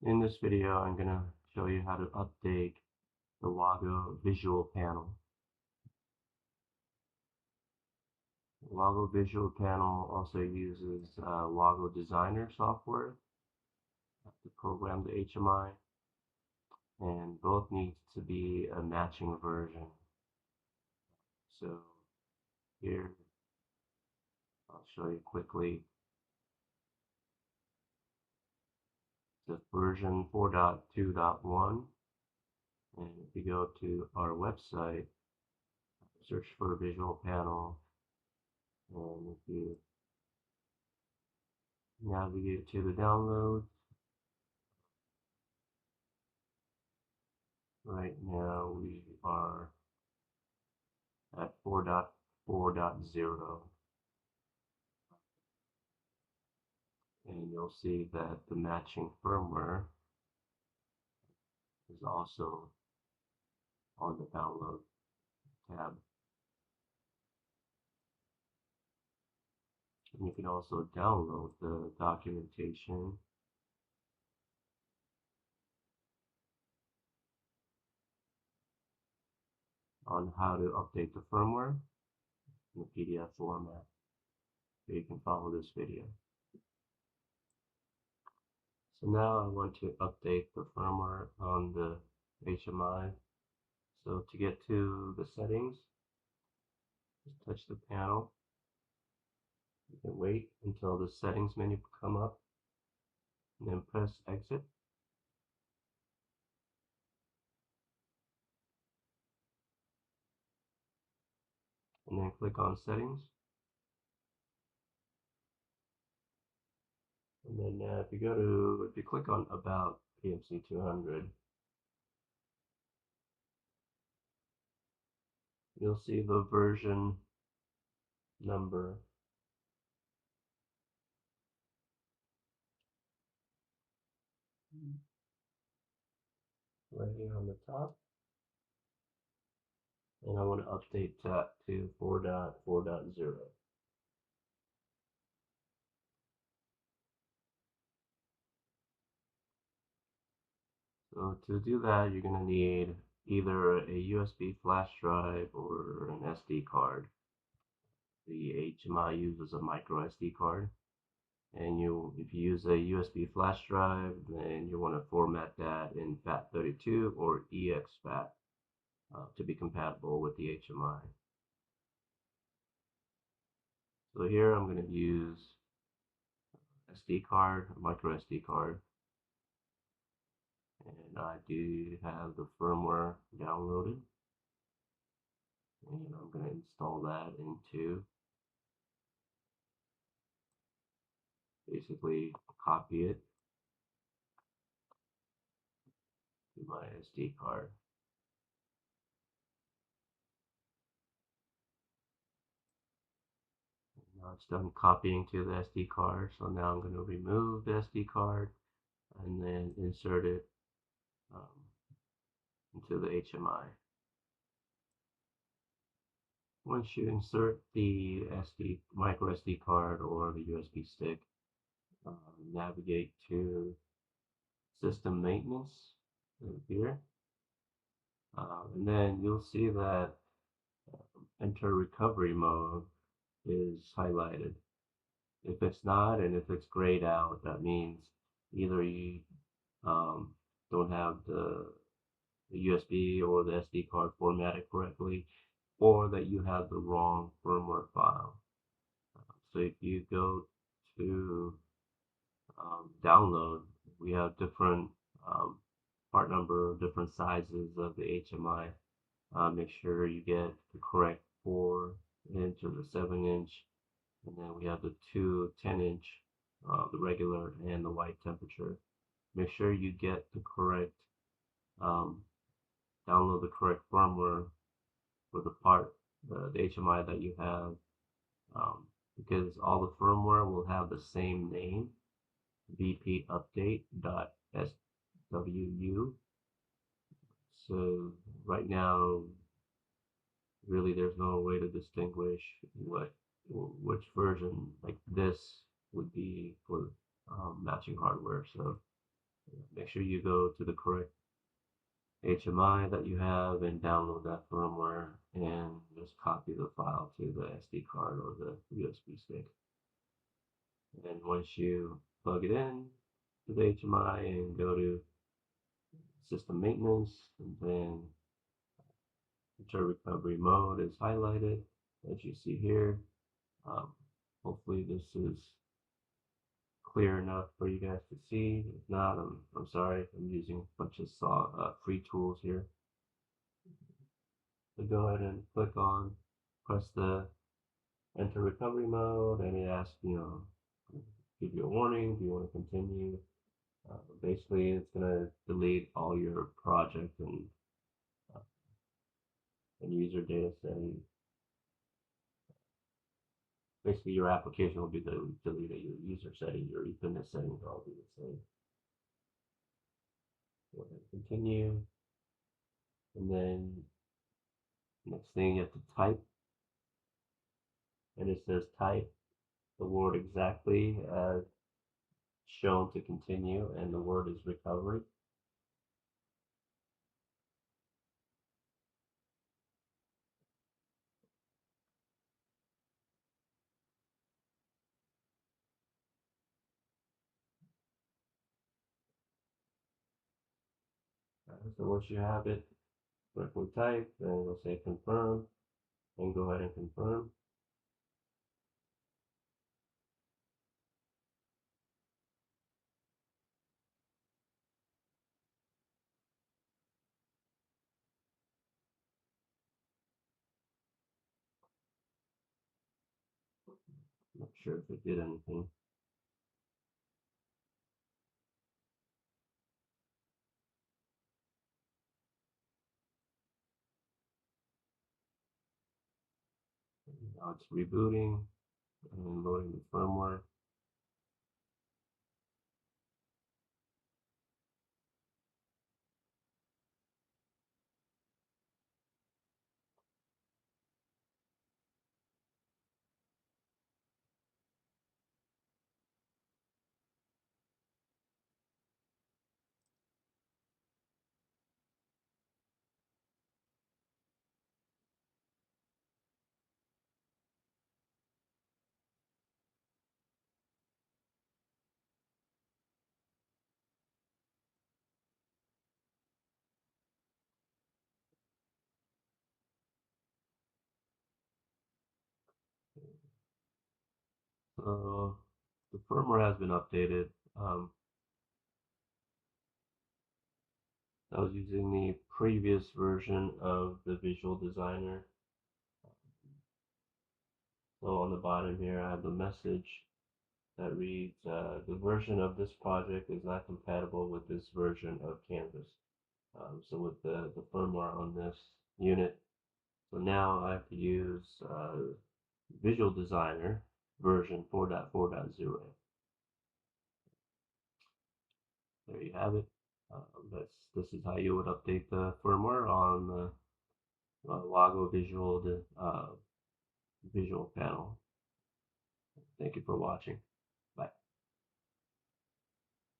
In this video, I'm going to show you how to update the WAGO visual panel. The WAGO visual panel also uses WAGO Designer software to program the HMI, and both need to be a matching version. So here, I'll show you quickly. The version 4.2.1, and if you go to our website, search for visual panel, and if you navigate to the download, right now we are at 4.4.0, and you'll see that the matching firmware is also on the download tab. And you can also download the documentation on how to update the firmware in the PDF format, so you can follow this video. So now I want to update the firmware on the HMI. So to get to the settings, just touch the panel. You can wait until the settings menu come up, and then press exit. And then click on settings. And then if you click on about PMC200, you'll see the version number right here on the top. And I want to update that to 4.4.0. So to do that, you're going to need either a USB flash drive or an SD card. The HMI uses a micro SD card. And if you use a USB flash drive, then you want to format that in FAT32 or exFAT to be compatible with the HMI. So here I'm going to use SD card, a micro SD card, and I do have the firmware downloaded, and I'm going to install that into, basically copy it to my SD card. Now it's done copying to the SD card, so now I'm going to remove the SD card and then insert it into the HMI. Once you insert the micro SD card or the USB stick, navigate to system maintenance here, and then you'll see that enter recovery mode is highlighted. If it's not, and if it's grayed out, that means either you don't have the USB or the SD card formatted correctly, or that you have the wrong firmware file. So if you go to download, we have different part number, different sizes of the HMI. Make sure you get the correct 4-inch or the 7-inch, and then we have the 2 10-inch, the regular and the white temperature. Make sure you get the correct, download the correct firmware for the part, the HMI that you have, because all the firmware will have the same name, vpupdate.swu. So right now, really there's no way to distinguish which version like this would be for matching hardware. So Make sure you go to the correct HMI that you have and download that firmware and just copy the file to the SD card or the USB stick. And once you plug it in to the HMI and go to system maintenance, and then enter recovery mode is highlighted as you see here. Um, Hopefully this is clear enough for you guys to see. If not, I'm sorry. I'm using a bunch of free tools here. So go ahead and click on, press the enter recovery mode, and it asks, give you a warning. Do you want to continue? Basically, it's going to delete all your project uh, and user data settings. Basically, your application will be deleted. Your user settings, your Ethernet settings will all be the same. Go ahead and continue. And then next thing you have to type. And it says type the word exactly as shown to continue, and the word is recovery. So once you have it correctly typed, then we'll say confirm, and go ahead and confirm. Not sure if it did anything. Now it's rebooting and loading the firmware. So the firmware has been updated. I was using the previous version of the Visual Designer. So on the bottom here, I have the message that reads, the version of this project is not compatible with this version of Canvas. So with the firmware on this unit, so now I have to use Visual Designer version 4.4.0. There you have it. This is how you would update the firmware on the WAGO Visual panel. Thank you for watching.